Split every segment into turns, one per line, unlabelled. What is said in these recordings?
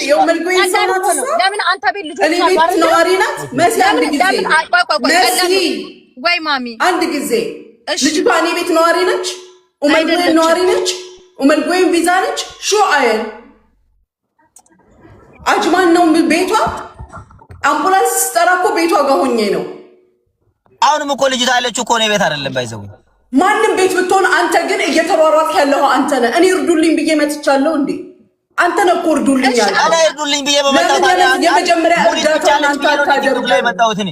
يوم القوين صارت
ለምን አንተ ቤት ልጆች
እኔ ቤት ነዋሪ ናት መሲ አንድ ጊዜ መሲ
ወይ ማሚ
አንድ ጊዜ ልጅቷ እኔ ቤት ነዋሪ ነች ኡመልጎይን ነዋሪ ነች ኡመልጎይን ቪዛ ነች ሾ አይል አጅማን ነው ቤቷ አምቡላንስ ጠራኮ ቤቷ ጋር ሆኜ ነው
አሁንም እኮ ልጅቷ ያለችው እኮ ነው ቤት አይደለም ባይዘው
ማንንም ቤት ብትሆን አንተ ግን እየተሯሯጥክ ያለው አንተ ነህ እኔ እርዱልኝ ብዬ መጥቻለሁ እንዴ አንተ ነህ እኮ እርዱልኝ ያለው
እኔ እርዱልኝ ብዬ በመጣው
የመጀመሪያ እርዳታ አንተ አታደርግ ላይ መጣሁት እኔ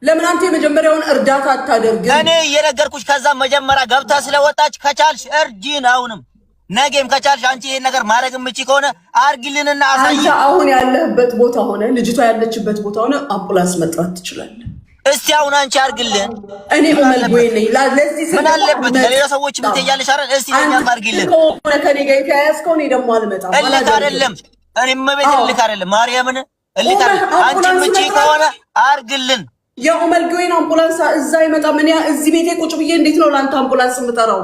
ለምን አንተ የመጀመሪያውን እርዳታ አታደርግ
እኔ እየነገርኩሽ ከዛ መጀመሪያ ገብታ ስለወጣች ከቻልሽ እርጂን አሁንም ነገም ከቻልሽ አንቺ ይሄን ነገር ማድረግ ምጪ ከሆነ አርግልንና አሳይ
አንተ አሁን ያለህበት ቦታ ሆነ ልጅቷ ያለችበት ቦታ ሆነ አምቡላንስ መጥራት ትችላለህ
እስቲ አሁን አንቺ አርግልን
እኔ ኡመልጎይ ነኝ ለዚህ
ምን አለበት ለሌላ ሰዎች ምን ትያለሽ አይደል እስቲ ለኛ አርግልን
ሆነ ከኔ ጋር ያያዝከው እኔ ደግሞ አልመጣም
እልክ አይደለም እኔ መቤት እልክ አይደለም ማርያምን እልክ አይደለም አንቺ ምጪ ከሆነ አርግልን
የኡመልጎይን አምቡላንስ እዛ ይመጣ ምን ያ እዚህ ቤቴ ቁጭ ብዬ እንዴት ነው ላንተ አምቡላንስ የምጠራው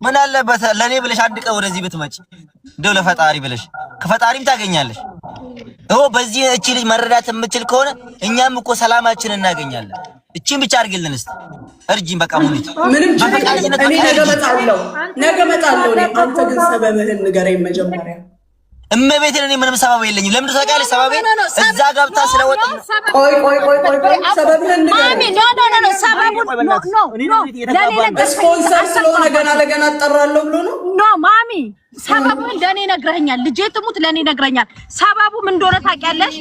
ምን አለበት ለኔ ብለሽ አንድ ቀን ወደዚህ ብትመጪ እንደው ለፈጣሪ ብለሽ ከፈጣሪም ታገኛለሽ በዚህ እቺ ልጅ መረዳት የምትችል ከሆነ እኛም እኮ ሰላማችንን እናገኛለን እቺን ብቻ አርግልን እስቲ እርጂን በቃ ሙኒት
ምንም እኔ ነገ መጣለሁ እኔ አንተ ግን ሰበብህን ንገረኝ መጀመሪያ
እመቤቴን እኔ ምንም ሰበብ የለኝም ለምን ታውቂያለሽ ሰበብ እዛ ገብታ ስለወጣ
ቆይ ሰበብህን ንገረኝ
ኖ ሰበቡ ኖ
ስፖንሰር ስለሆነ ገና አጠራለሁ ብሎ ነው
ኖ ማሚ ሰበቡን ለኔ ነግረኛል ልጄ ትሙት ለኔ ነግረኛል ሰበቡ ምን እንደሆነ ታውቂያለሽ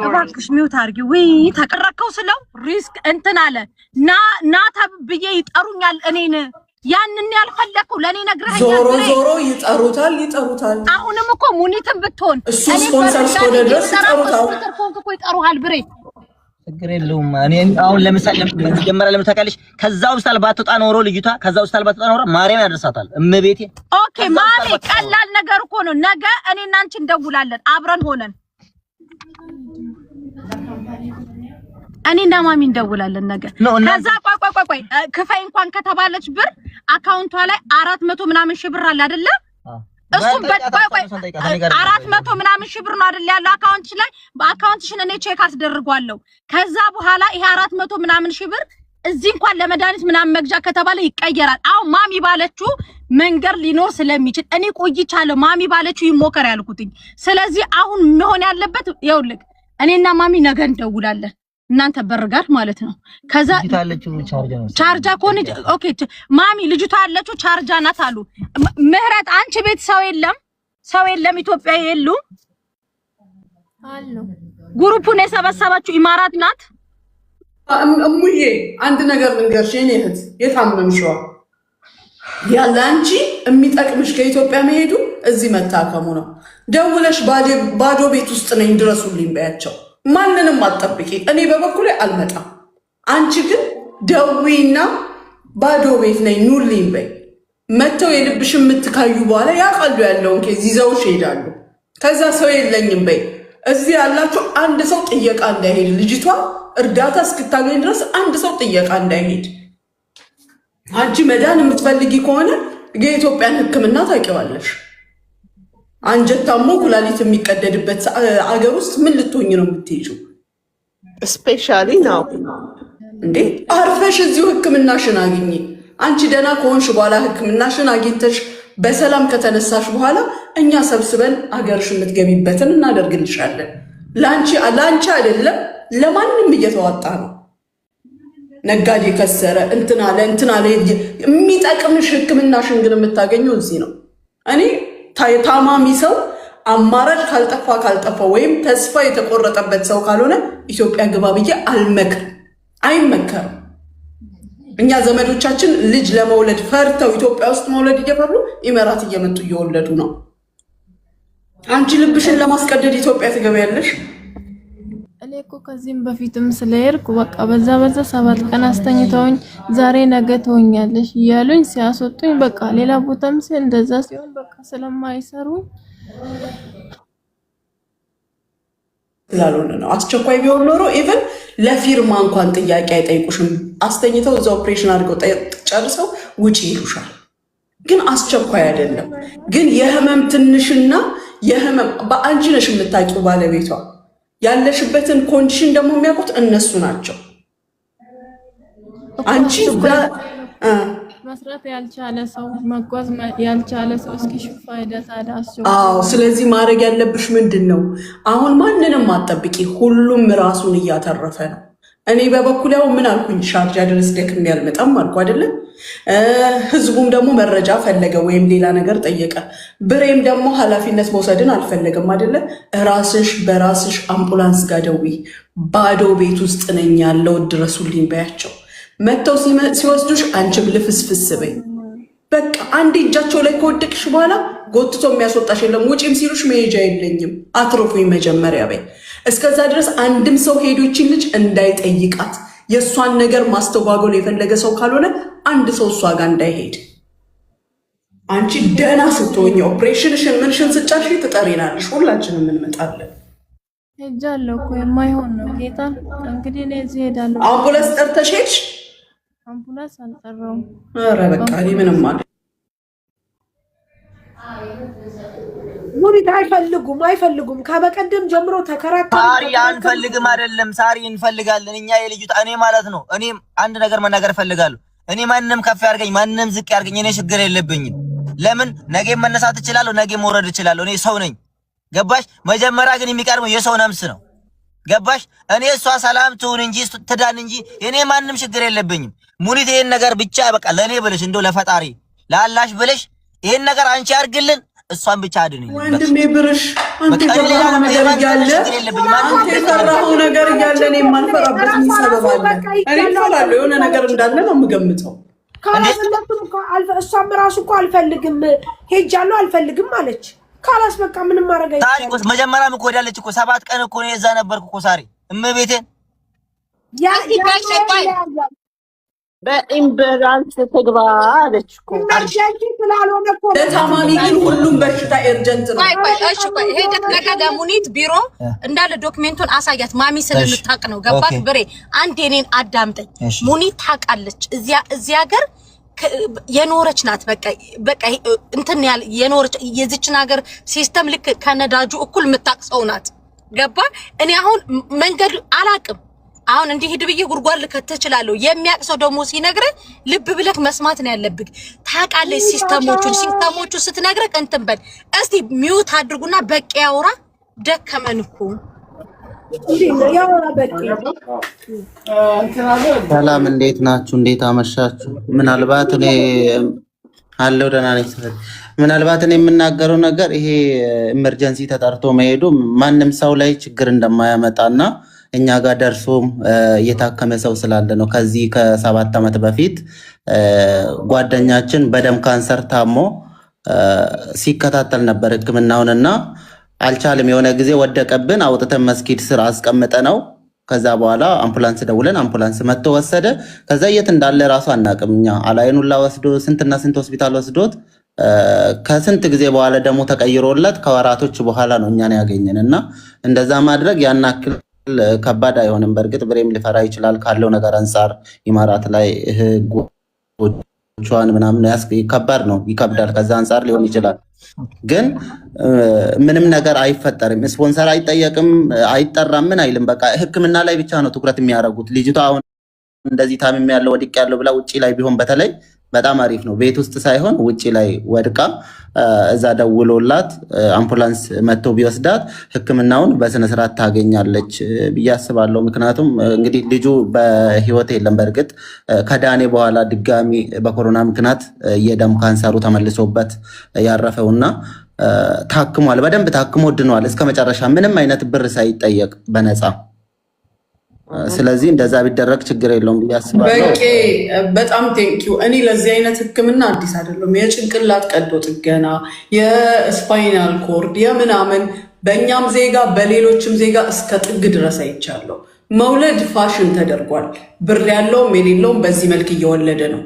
እባክሽ ሚውት አርጊ ወይ ተቀረከው ስለው ሪስክ እንትን አለ ና ተብዬ ይጠሩኛል እኔን ያንን ያልፈለከው ለኔ ነግረኛል
ዞሮ ይጠሩታል
አሁንም እኮ ሙኒትም ብትሆን
እሱ ስፖንሰር ስለሆነ ድረስ
ይጠሩሃል ብሬ
ችግር የለውም እኔ አሁን ለምሳሌ መጀመሪያ ለምታውቃለሽ ከዛ ውስጥ አልባትወጣ ኖሮ ልጅቷ ከዛ ውስጥ አልባትወጣ ኖሮ ማርያም ያደርሳታል እመቤቴ
ኦኬ ማሚ ቀላል ነገር እኮ ነው ነገ እኔና አንቺ እንደውላለን አብረን ሆነን እኔና ማሚ እንደውላለን ነገ ከዛ ቆይ ክፈይ እንኳን ከተባለች ብር አካውንቷ ላይ 400 ምናምን ሺህ ብር አለ አይደለ እሱም ቆይ 400 ምናምን ሺህ ብር ነው አይደል ያለው አካውንትሽ ላይ በአካውንትሽን እኔ ቼክ አስደርጓለሁ ከዛ በኋላ ይሄ 400 ምናምን ሺህ ብር እዚህ እንኳን ለመድኃኒት ምናምን መግዣ ከተባለ ይቀየራል አሁን ማሚ ባለችው መንገር ሊኖር ስለሚችል እኔ ቆይቻለሁ ማሚ ባለችው ይሞከር ያልኩትኝ ስለዚህ አሁን መሆን ያለበት ይኸውልህ እኔና ማሚ ነገ እንደውላለን እናንተ በርጋር ማለት ነው ከዛ ቻርጃ ኮን ኦኬ ማሚ ልጅቷ ያለችው ቻርጃ ናት አሉ ምህረት አንቺ ቤት ሰው የለም ኢትዮጵያ የሉ
አሉ
ግሩፑን የሰበሰባችሁ ኢማራት ናት
እሙዬ አንድ ነገር ልንገርሽ የኔ እህት የታመምሽዋ ያለ አንቺ የሚጠቅምሽ ከኢትዮጵያ መሄዱ እዚህ መታከሙ ነው ደውለሽ ባዶ ቤት ውስጥ ነኝ ድረሱልኝ በያቸው ማንንም አትጠብቂ እኔ በበኩሌ አልመጣም አንቺ ግን ደዊና ባዶ ቤት ነኝ ኑልኝ በይ መተው የልብሽ የምትካዩ በኋላ ያቃሉ ያለውን ኬዝ ይዘውሽ ይሄዳሉ ከዛ ሰው የለኝም በይ እዚህ ያላችሁ አንድ ሰው ጥየቃ እንዳይሄድ ልጅቷ እርዳታ እስክታገኝ ድረስ አንድ ሰው ጥየቃ እንዳይሄድ አንቺ መዳን የምትፈልጊ ከሆነ የኢትዮጵያን ሕክምና ታውቂዋለሽ አንጀት ታሞ ኩላሊት የሚቀደድበት አገር ውስጥ ምን ልትሆኝ ነው የምትሄጂው
ስፔሻሊ ነው
እንዴ አርፈሽ እዚሁ ሕክምናሽን አግኚ አንቺ ደና ከሆንሽ በኋላ ሕክምናሽን አግኝተሽ በሰላም ከተነሳሽ በኋላ እኛ ሰብስበን አገርሽ የምትገቢበትን እናደርግልሻለን ላንቺ አይደለም ለማንም እየተዋጣ ነው ነጋዴ ከሰረ እንትና የሚጠቅምሽ ሕክምናሽን ግን የምታገኘው እዚህ ነው እኔ ታማሚ ሰው አማራጭ ካልጠፋ ወይም ተስፋ የተቆረጠበት ሰው ካልሆነ ኢትዮጵያ ግባ ብዬ አይመከርም እኛ ዘመዶቻችን ልጅ ለመውለድ ፈርተው ኢትዮጵያ ውስጥ መውለድ እየፈሩ ኢማራት እየመጡ እየወለዱ ነው አንቺ ልብሽን ለማስቀደድ ኢትዮጵያ ትገበያለሽ
እኔ እኮ ከዚህም በፊትም ስለሄድኩ በቃ በዛ 7 ቀን አስተኝተውኝ ዛሬ ነገ ተወኛለሽ እያሉኝ ሲያስወጡኝ በቃ ሌላ ቦታም እንደዛ ሲሆን በቃ ስለማይሰሩኝ
ስላልሆነ ነው አስቸኳይ ቢሆን ኖሮ ኢቭን ለፊርማ እንኳን ጥያቄ አይጠይቁሽም አስተኝተው እዛ ኦፕሬሽን አድርገው ጨርሰው ውጪ ይሉሻል ግን አስቸኳይ አይደለም ግን የህመም ትንሽና የህመም በአንቺ ነሽ የምታውቂው ባለቤቷ ያለሽበትን ኮንዲሽን ደግሞ የሚያውቁት እነሱ ናቸው። አንቺ
መስራት ያልቻለ ሰው መጓዝ ያልቻለ ሰው እስኪ ሹፋ ይደሳዳስው።
ስለዚህ ማድረግ ያለብሽ ምንድነው? አሁን ማንንም አትጠብቂ። ሁሉም ራሱን እያተረፈ ነው። እኔ በበኩል ያው ምን አልኩኝ? ሻርጃ ድረስ ደክም ያልመጣም አልኩ አይደለ? ህዝቡም ደግሞ መረጃ ፈለገ ወይም ሌላ ነገር ጠየቀ። ብሬም ደግሞ ኃላፊነት መውሰድን አልፈለገም አይደለ? ራስሽ በራስሽ አምቡላንስ ጋር ደውይ። ባዶ ቤት ውስጥ ነኝ ያለው ድረሱልኝ በያቸው። መተው ሲወስዱሽ አንቺም ልፍስፍስ በይ። በቃ አንዴ እጃቸው ላይ ከወደቅሽ በኋላ ጎትቶ የሚያስወጣሽ የለም። ውጪም ሲሉሽ መሄጃ የለኝም አትርፉኝ መጀመሪያ በይ። እስከዛ ድረስ አንድም ሰው ሄዶችን ልጅ እንዳይጠይቃት የእሷን ነገር ማስተጓጎል የፈለገ ሰው ካልሆነ አንድ ሰው እሷ ጋር እንዳይሄድ። አንቺ ደህና ስትሆኝ ኦፕሬሽንሽን ምንሽን ስጫሽ ትጠሪናለሽ፣ ሁላችንም እንመጣለን።
ሄጃለሁ እኮ የማይሆን ነው ጌታ። እንግዲህ እኔ እዚህ ሄዳለሁ።
አምቡላንስ ጠርተሽ ሄድሽ?
አምቡላንስ አልጠራውም።
ኧረ በቃ እኔ ምንም ማለት
ሙሪት አይፈልጉም። ከበቀደም ጀምሮ ተከራከሩ።
ሳሪ አንፈልግም አይደለም፣ ሳሪ እንፈልጋለን እኛ የልጅቷ እኔ ማለት ነው። እኔም አንድ ነገር መናገር እፈልጋለሁ። እኔ ማንንም ከፍ ያርገኝ ማንንም ዝቅ ያርገኝ እኔ ችግር የለብኝም። ለምን ነገ መነሳት እችላለሁ፣ ነገ መውረድ እችላለሁ። እኔ ሰው ነኝ። ገባሽ? መጀመሪያ ግን የሚቀርመው የሰው ነፍስ ነው። ገባሽ? እኔ እሷ ሰላም ትሁን እንጂ ትዳን እንጂ እኔ ማንንም ችግር የለብኝም። ሙኒት ይሄን ነገር ብቻ በቃ ለኔ ብለሽ እንደው ለፈጣሪ ለአላሽ ብለሽ ይሄን ነገር አንቺ አርግልን፣ እሷን ብቻ አድንኝ።
ወንድሜ ብርሽ አንተ የፈራኸው ነገር እያለ እኔ የማልፈራበት ሰበብ አለ። እኔ እፈራለሁ የሆነ ነገር እንዳለ ነው የምገምተው።
እሷም ራሱ እኮ አልፈልግም ሄጃለሁ አልፈልግም አለች። ካላስ በቃ ምንም ማድረግ አይቻልም።
ታሪኩስ መጀመሪያም እኮ ሄዳለች እኮ 7 ቀን እኮ ነው እዛ ነበርኩ እኮ ሳሪ እመቤቴን
በኢምበራንስ ተግባ አለች እኮ
ስላልሆነ እኮ
ለታማሚ ግን ሁሉም በሽታ ኤርጀንት ነው።
እሺ ሄደት ነገ ለሙኒት ቢሮ እንዳለ ዶክሜንቱን አሳያት። ማሚ ስለምታውቅ ነው። ገባት ብሬ አንዴ እኔን አዳምጠኝ። ሙኒት ታውቃለች። እዚያ ሀገር የኖረች ናት። በቃ እንትን ያለ የኖረች የዚችን ሀገር ሲስተም ልክ ከነዳጁ እኩል የምታቅሰው ናት። ገባ? እኔ አሁን መንገድ አላቅም። አሁን እንዲህ ሂድ ብዬ ጉርጓድ ልከተህ እችላለሁ። የሚያቅሰው ደግሞ ሲነግርህ ልብ ብለህ መስማት ነው ያለብህ። ታውቃለች ሲስተሞቹ ስትነግረህ እንትን በል። እስቲ ሚውት አድርጉና በቃ ያውራ። ደከመን እኮ
ሰላም፣ እንዴት ናችሁ? እንዴት አመሻችሁ? ምናልባት እኔ አለው ደህና ነኝ። ምናልባት እኔ የምናገረው ነገር ይሄ ኢመርጀንሲ ተጠርቶ መሄዱ ማንም ሰው ላይ ችግር እንደማያመጣና እኛ ጋር ደርሶም የታከመ ሰው ስላለ ነው። ከዚህ ከ7 ዓመት በፊት ጓደኛችን በደም ካንሰር ታሞ ሲከታተል ነበር ሕክምናውንና አልቻለም። የሆነ ጊዜ ወደቀብን፣ አውጥተን መስጊድ ስር አስቀምጠ ነው። ከዛ በኋላ አምቡላንስ ደውለን አምቡላንስ መጥቶ ወሰደ። ከዛ የት እንዳለ ራሱ አናቅም እኛ። አላይኑላ ወስዶ ስንትና ስንት ሆስፒታል ወስዶት ከስንት ጊዜ በኋላ ደግሞ ተቀይሮለት ከወራቶች በኋላ ነው እኛን ያገኘን እና እንደዛ ማድረግ ያናክል ከባድ አይሆንም። በእርግጥ ብሬም ሊፈራ ይችላል ካለው ነገር አንፃር ኢማራት ላይ ህጎቿን ምናምን ከባድ ነው፣ ይከብዳል። ከዛ አንፃር ሊሆን ይችላል። ግን ምንም ነገር አይፈጠርም። ስፖንሰር አይጠየቅም፣ አይጠራም፣ ምን አይልም። በቃ ህክምና ላይ ብቻ ነው ትኩረት የሚያደርጉት። ልጅቷ አሁን እንደዚህ ታምም ያለው ወድቅ ያለው ብላ ውጪ ላይ ቢሆን በተለይ በጣም አሪፍ ነው። ቤት ውስጥ ሳይሆን ውጪ ላይ ወድቃ እዛ ደውሎላት አምቡላንስ መጥቶ ቢወስዳት ህክምናውን በስነ ስርዓት ታገኛለች ብዬ አስባለሁ። ምክንያቱም እንግዲህ ልጁ በህይወት የለም። በእርግጥ ከዳኔ በኋላ ድጋሚ በኮሮና ምክንያት የደም ካንሰሩ ተመልሶበት ያረፈውና ታክሟል። በደንብ ታክሞ ድኗል እስከ መጨረሻ ምንም አይነት ብር ሳይጠየቅ በነፃ። ስለዚህ እንደዛ ቢደረግ ችግር የለውም ብዬ አስባለሁ።
በቂ በጣም ቴንኪው። እኔ ለዚህ አይነት ህክምና አዲስ አይደለም። የጭንቅላት ቀዶ ጥገና፣ የስፓይናል ኮርድ የምናምን በእኛም ዜጋ በሌሎችም ዜጋ እስከ ጥግ ድረስ አይቻለሁ። መውለድ ፋሽን ተደርጓል። ብር ያለውም የሌለውም በዚህ መልክ እየወለደ ነው።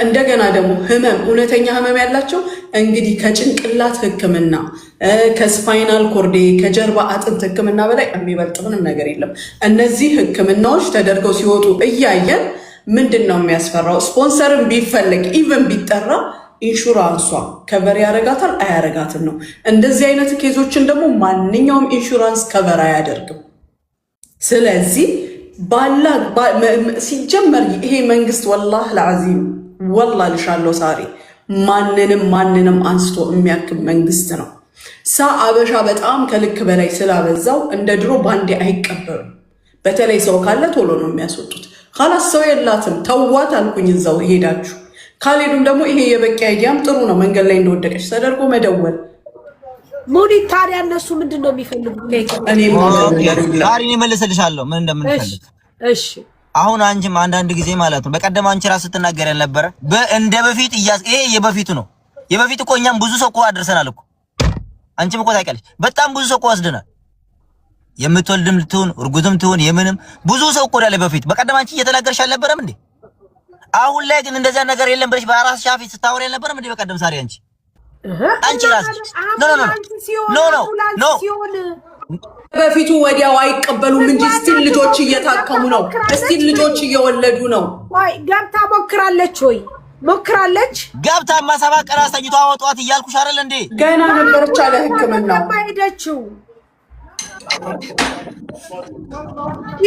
እንደገና ደግሞ ህመም፣ እውነተኛ ህመም ያላቸው እንግዲህ ከጭንቅላት ህክምና ከስፓይናል ኮርድ ከጀርባ አጥንት ህክምና በላይ የሚበልጥ ምንም ነገር የለም። እነዚህ ህክምናዎች ተደርገው ሲወጡ እያየን ምንድን ነው የሚያስፈራው? ስፖንሰርም ቢፈለግ ኢቨን ቢጠራ ኢንሹራንሷ ከቨር ያረጋታል አያረጋትም ነው። እንደዚህ አይነት ኬዞችን ደግሞ ማንኛውም ኢንሹራንስ ከቨር አያደርግም። ስለዚህ ሲጀመር ይሄ መንግስት ወላሂ ለዓዚም ወላሂ ልሻለሁ ሳሪ ማንንም አንስቶ የሚያክም መንግስት ነው። አበሻ በጣም ከልክ በላይ ስላበዛው እንደ ድሮ ባንዴ አይቀበሉም። በተለይ ሰው ካለ ቶሎ ነው የሚያስወጡት። ካላስ ሰው የላትም ተዋት አልኩኝ እዛው ሄዳችሁ። ካልሄዱም ደግሞ ይሄ የበቂ አይዲያም ጥሩ ነው። መንገድ ላይ እንደወደቀች ተደርጎ መደወል።
ሙኒት ታዲያ እነሱ ምንድን ነው የሚፈልጉት?
እኔ መልስልሻለሁ ምን እንደምንፈልግ።
እሺ
አሁን አንቺም አንዳንድ ጊዜ ማለት ነው በቀደም አንቺ ራስ ስትናገር ያልነበረ እንደ በፊት ይሄ የበፊቱ ነው። የበፊት እኮ እኛም ብዙ ሰው እኮ አድርሰናል እኮ አንቺም እኮ ታውቂያለሽ። በጣም ብዙ ሰው እኮ ወስደናል። የምትወልድም ልትሆን እርጉዝም ትሆን የምንም ብዙ ሰው እኮ ዳለ በፊት። በቀደም አንቺ እየተናገርሽ አልነበረም እንዴ? አሁን ላይ ግን እንደዛ ነገር የለም ብለሽ በአራስ ሻፊ ስታወሪ አልነበረም እንዴ? በቀደም ሳሪ አንቺ ራስሽ ኖ
በፊቱ ወዲያው አይቀበሉም እንጂ ስቲል ልጆች እየታከሙ ነው። ስቲል ልጆች እየወለዱ ነው።
ወይ ገብታ ሞክራለች ወይ ሞክራለች።
ገብታ ማሰባ ቀን አስተኝቶ አወጧት እያልኩሽ አይደል እንዴ?
ገና ነበረች አለ ህክምና
ሄደችው።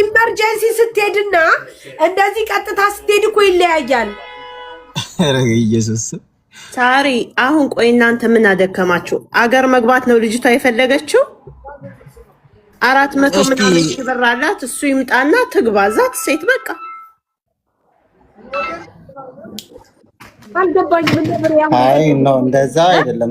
ኢመርጀንሲ ስትሄድና እንደዚህ ቀጥታ ስትሄድ እኮ ይለያያል።
ኧረ ኢየሱስ
ሳሪ አሁን ቆይ እናንተ ምን አደከማችሁ? አገር መግባት ነው ልጅቷ የፈለገችው። 400 ምናምን ሺህ ብር አላት። እሱ ይምጣና ትግባ ዛት ሴት በቃ
አልገባኝም።
አይ ነው እንደዛ አይደለም።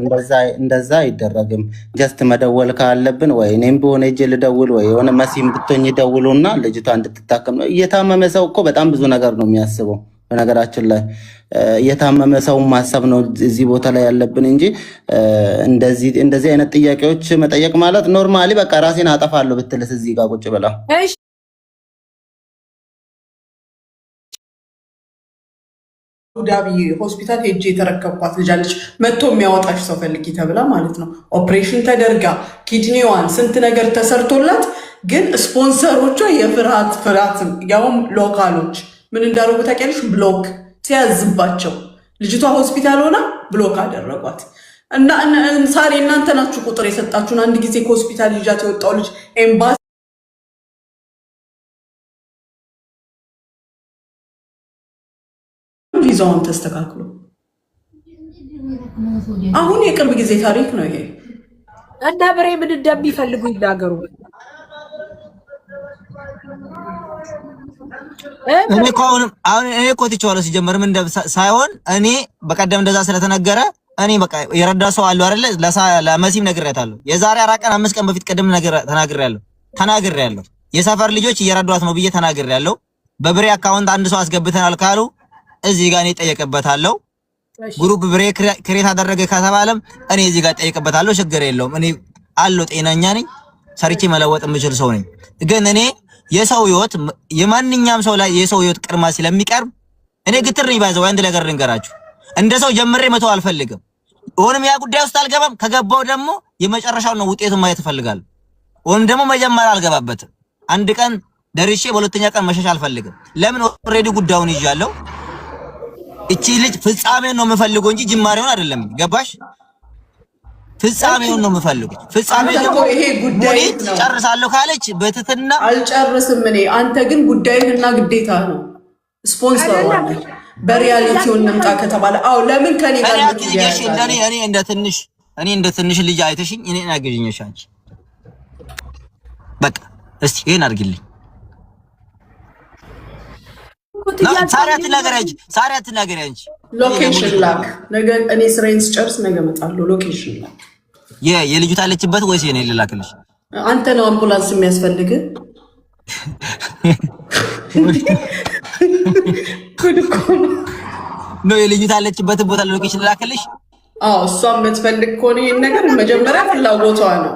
እንደዛ አይደረግም። ጀስት መደወል ካለብን ወይ እኔም ቢሆን እጄ ልደውል ወይ የሆነ መሲም ብትሆኝ ደውሉና ልጅቷ እንድትታከም ነው። እየታመመ ሰው እኮ በጣም ብዙ ነገር ነው የሚያስበው። በነገራችን ላይ እየታመመ ሰው ማሰብ ነው እዚህ ቦታ ላይ ያለብን እንጂ እንደዚህ አይነት ጥያቄዎች መጠየቅ ማለት ኖርማሊ በቃ ራሴን አጠፋለሁ ብትልስ እዚህ ጋር ቁጭ ብላ
ዳቢ ሆስፒታል ሄጄ የተረከብኳት ልጃለች። መጥቶ የሚያወጣሽ ሰው ፈልጊ ተብላ ማለት ነው። ኦፕሬሽን ተደርጋ ኪድኒዋን ስንት ነገር ተሰርቶላት፣ ግን ስፖንሰሮቿ የፍርሃት ያውም ሎካሎች ምን እንዳደረጉ ታውቂያለሽ? ብሎክ ሲያዝባቸው ልጅቷ ሆስፒታል ሆና ብሎክ አደረጓት። እና ሳሪ እናንተ ናችሁ ቁጥር የሰጣችሁን። አንድ ጊዜ ከሆስፒታል ይዣት የወጣው ልጅ ኤምባሲ ቪዛውን ተስተካክሎ አሁን የቅርብ ጊዜ ታሪክ ነው ይሄ።
እና ብሬ ምን እንደሚፈልጉ ይናገሩ።
እኔ እኮ ትቼዋለሁ ሲጀመር ምን ሳይሆን እኔ በቀደም እንደዛ ስለተነገረ እኔ በቃ የረዳ ሰው አለው አይደለ? ለመሲም ነግሬያታለሁ። የዛሬ 4 ቀን 5 ቀን በፊት ቀደም ተናግሬያለሁ። የሰፈር ልጆች እየረዷት ነው ብዬ ተናግሬያለሁ። በብሬ አካውንት አንድ ሰው አስገብተናል ካሉ እዚህ ጋር እኔ ጠየቅበታለሁ። ግሩፕ ብሬ ክሬት አደረገ ከተባለም እኔ እዚህ ጋር ጠየቅበታለሁ። ችግር የለውም። እኔ አለው ጤናኛ ነኝ፣ ሰርቼ መለወጥ የምችል ሰው ነኝ። ግን እኔ የሰው ህይወት የማንኛውም ሰው ላይ የሰው ህይወት ቅድማ ስለሚቀርብ እኔ ግትር ነኝ። ባይዘው አንድ ነገር ልንገራችሁ፣ እንደ ሰው ጀምሬ መተው አልፈልግም። ወንም ያ ጉዳይ ውስጥ አልገባም። ከገባው ደግሞ የመጨረሻው ነው ውጤቱን ማየት እፈልጋለሁ። ወንም ደግሞ መጀመሪያ አልገባበትም። አንድ ቀን ደርሼ በሁለተኛ ቀን መሸሽ አልፈልግም። ለምን ኦልሬዲ ጉዳዩን ይዣለሁ። እቺ ልጅ ፍጻሜውን ነው የምፈልገው እንጂ ጅማሬውን አይደለም። ገባሽ? ፍጻሜውን ነው የምፈልገው። ፍጻሜው
ይሄ ጉዳይ ነው።
ጨርሳለሁ ካለች በትትና
አልጨርስም እኔ። አንተ ግን ጉዳይህና ግዴታ ነው። ስፖንሰር ሆነ በሪያሊቲው እንምጣ ከተባለ አው ለምን ከኔ ጋር
ልትገሽ እኔ እንደ ትንሽ ልጅ አይተሽኝ እኔ አገኘሽ አንቺ በቃ እስቲ ይሄን አድርግልኝ። ሳሪ አትናገሪ አንቺ።
ሎኬሽን ላክ ነገ እኔ ስራዬን ስጨርስ ነገ እመጣለሁ። ሎኬሽን ላክ።
የልጅቷ አለችበት ወይስ የኔ ልላክልሽ?
አንተ ነው አምቡላንስ የሚያስፈልግ
ነው። የልጅቷ አለችበት ቦታ ሎኬሽን ልላክልሽ?
አዎ እሷም የምትፈልግ ከሆነ ይሄን ነገር መጀመሪያ ፍላጎቷ ነው።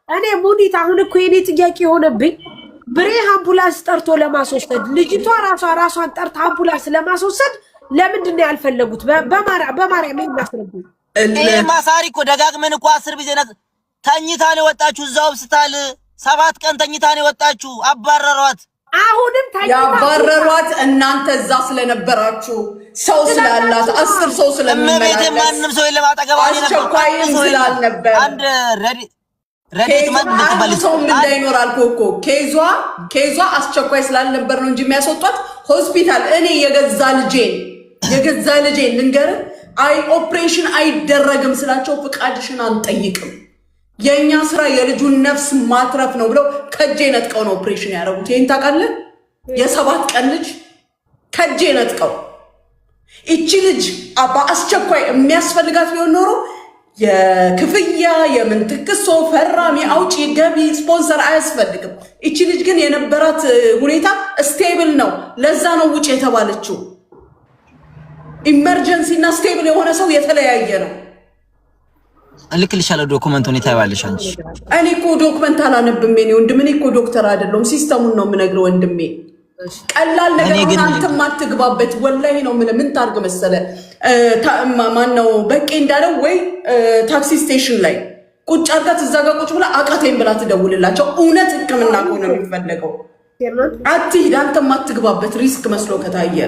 እኔ ሙኒት አሁን እኮ የኔ ጥያቄ የሆነብኝ ብሬ አምቡላንስ ጠርቶ ለማስወሰድ ልጅቷ ራሷን ጠርታ አምቡላንስ ለማስወሰድ ለምንድን ነው ያልፈለጉት? በማርያም የሚያስረዱ
ማሳሪ እኮ ደጋግመን እኮ 10 ጊዜ ተኝታ ነው የወጣችሁ። እዛው ሆስፒታል 7 ቀን ተኝታ ነው የወጣችሁ። አባረሯት።
አሁንም ተኝታ
ያባረሯት እናንተ እዛ ስለነበራችሁ ሰው ስላላት 10 ሰው ስለሚመላለስ
ማንም ሰው የለም አጠገባው
አስቸኳይም ስላልነበር
አንድ ረዲት ማን እንደተባለ
ሰው እንዳይኖር አልኮኮ ኬዟ አስቸኳይ ስላልነበር ነው እንጂ የሚያስወጣት ሆስፒታል እኔ የገዛ ልጄን ልንገር ኦፕሬሽን አይደረግም ስላቸው ፍቃድሽን አንጠይቅም የኛ ስራ የልጁን ነፍስ ማትረፍ ነው ብለው ከጄ ነጥቀው ነው ኦፕሬሽን ያደረጉት ይሄን ታውቃለህ የ7 ቀን ልጅ ከጄ ነጥቀው እቺ ልጅ በአስቸኳይ የሚያስፈልጋት ቢሆን ኖሮ የክፍያ የምንትክሶ ፈራሚ አውጪ ገቢ ስፖንሰር አያስፈልግም እቺ ልጅ ግን የነበራት ሁኔታ ስቴብል ነው ለዛ ነው ውጭ የተባለችው ኢመርጀንሲ እና ስቴብል የሆነ ሰው የተለያየ ነው
ልክልሻለሁ ዶክመንቱን ይታያለሽ አንቺ
እኔ እኮ ዶክመንት አላነብም እኔ ወንድም እኔ እኮ ዶክተር አይደለም ሲስተሙን ነው የምነግረው ወንድሜ ቀላል ነገር አንተ ማትግባበት ወላሂ ነው ምን ታርግ መሰለ ማን ነው በቄ እንዳለው ወይ ታክሲ ስቴሽን ላይ ቁጭ አርጋት እዛ ጋር ቁጭ ብላ አቃተኝ ብላ ትደውልላቸው እውነት ህክምና ከሆነ የሚፈልገው አትሂድ አንተ ማትግባበት ሪስክ መስሎ ከታየ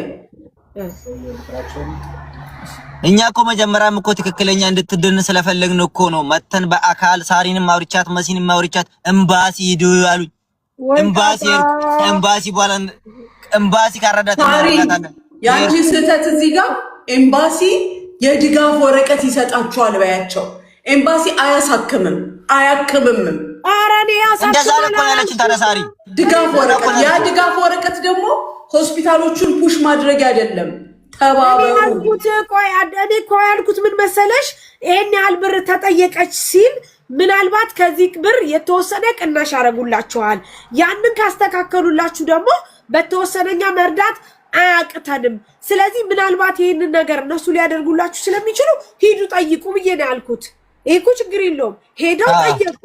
እኛ እኮ መጀመሪያም እኮ ትክክለኛ እንድትድን ስለፈለግን እኮ ነው መተን በአካል ሳሪንም ማውሪቻት መሲንም ማውሪቻት ኤምባሲ ሂዱ አሉኝ ኤምባሲ በኋላ ኤምባሲ ካረዳት
ያንቺ ስህተት እዚህ ጋር ኤምባሲ የድጋፍ ወረቀት ይሰጣቸዋል ባያቸው ኤምባሲ አያሳክምም
አራኔ
እንደዛ እኮ ያለችን ታደሳሪ
ድጋፍ ወረቀት ያ ድጋፍ ወረቀት ደግሞ ሆስፒታሎቹን ፑሽ ማድረግ አይደለም ተባበሩ
ያልኩት ምን መሰለሽ ይሄን ያህል ብር ተጠየቀች ሲል ምናልባት ከዚህ ብር የተወሰነ ቅናሽ ያረጉላችኋል ያንን ካስተካከሉላችሁ ደግሞ በተወሰነኛ መርዳት አያቅተንም ስለዚህ ምናልባት ይሄንን ነገር እነሱ ሊያደርጉላችሁ ስለሚችሉ ሂዱ ጠይቁ ብዬ ነው ያልኩት ይሄ እኮ ችግር የለውም ሄደው ጠየቁ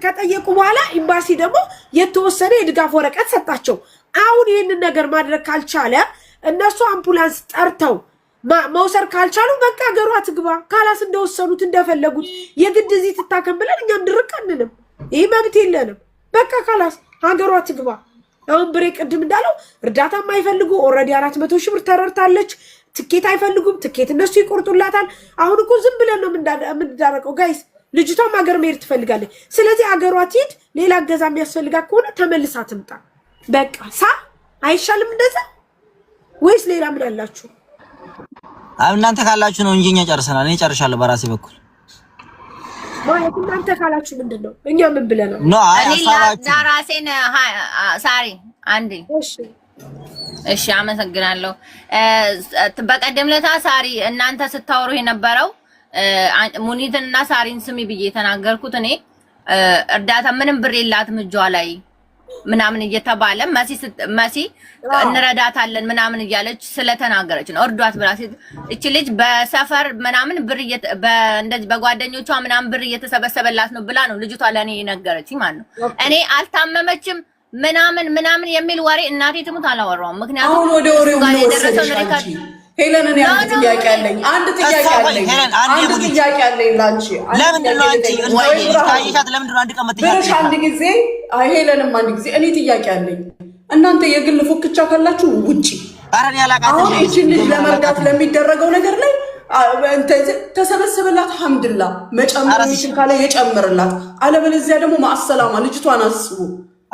ከጠየቁ በኋላ ኤምባሲ ደግሞ የተወሰነ የድጋፍ ወረቀት ሰጣቸው አሁን ይሄንን ነገር ማድረግ ካልቻለ እነሱ አምቡላንስ ጠርተው መውሰድ ካልቻሉ በቃ ሀገሯ ትግባ ካላስ እንደወሰኑት እንደፈለጉት የግድ እዚህ ትታከም ብለን እኛም ድርቅ አንልም ይሄ መብት የለንም በቃ ካላስ ሀገሯ ትግባ አሁን ብሬ ቅድም እንዳለው እርዳታ የማይፈልጉ ኦልሬዲ 400 ሺህ ብር ተረርታለች ትኬት አይፈልጉም ትኬት እነሱ ይቆርጡላታል አሁን እኮ ዝም ብለን ነው የምንዳረቀው ጋይስ ልጅቷም ሀገር መሄድ ትፈልጋለች ስለዚህ ሀገሯ ትሄድ ሌላ እገዛ የሚያስፈልጋት ከሆነ ተመልሳ ትምጣ በቃ አይሻልም እንደዛ ወይስ ሌላ ምን አላችሁ
እናንተ ካላችሁ ነው እንጂ እኛ ጨርሰናል እኔ ጨርሻለሁ በራሴ በኩል
ማለት እናንተ ካላችሁ ምንድነው እኛ ምን ብለናል
ኖ አሳባችሁ
ራሴን ሳሪ አንዴ እሺ አመሰግናለሁ በቀደም ለታ ሳሪ እናንተ ስታወሩ የነበረው ሙኒትና ሳሪን ስሚ ብዬ ተናገርኩት እኔ እርዳታ ምንም ብር የላትም እጇ ላይ ምናምን እየተባለ መሲ እንረዳታለን ምናምን እያለች ስለተናገረች ነው እርዷት ብላ እቺ ልጅ በሰፈር ምናምን ብር እንደዚህ በጓደኞቿ ምናምን ብር እየተሰበሰበላት ነው ብላ ነው ልጅቷ ለኔ የነገረችኝ ማለት ነው እኔ አልታመመችም ምናምን የሚል ወሬ እናቴ ትሙት አላወራውም ምክንያቱም
አሁን ወደ ወሬው ነው የደረሰው ሄለን እኔ አንድ ጥያቄ አለኝ ላንቺ
ለምንድን ነው አንቺ ታይሻት ለምንድን ነው አንድ ቀን መጥያለሽ
አንድ ጊዜ ሄለንም አንድ ጊዜ እኔ ጥያቄ አለኝ እናንተ የግል ፉክቻ ካላችሁ ውጪ
አረን ያላቃተሽ
አሁን እቺ ልጅ ለመርዳት ለሚደረገው ነገር ላይ ተሰበሰበላት ሐምድላ መጨመር ይችላል ካለ የጨምርላት አለበለዚያ ደግሞ ማሰላማ ልጅቷን አስቡ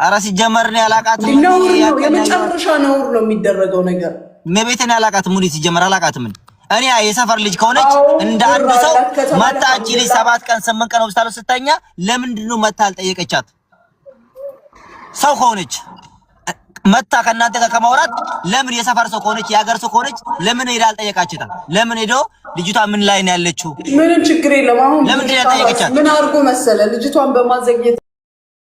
አራ ሲጀመር ነው ያላቃተሽ
ነው የመጨረሻ ነው የሚደረገው ነገር
መቤተን ያላቃት ሙኒት ሲጀመር አላቃት ምን እኔ የሰፈር ልጅ ከሆነች እንደ አንድ ሰው መጣች ልጅ 7 ቀን 8 ቀን ሆስፒታል ስተኛ ለምንድን ነው መታ አልጠየቀቻት ሰው ከሆነች መታ ከናንተ ጋር ከማውራት ለምን የሰፈር ሰው ከሆነች የሀገር ሰው ከሆነች ለምን ሄዳ አልጠየቃችታ ለምን ሄዶ ልጅቷ ምን ላይ ነው ያለችው
ምንም ችግር የለም አሁን
ለምን ሄዳ ጠየቀቻት
ምን አድርጎ መሰለ ልጅቷን በማዘግየት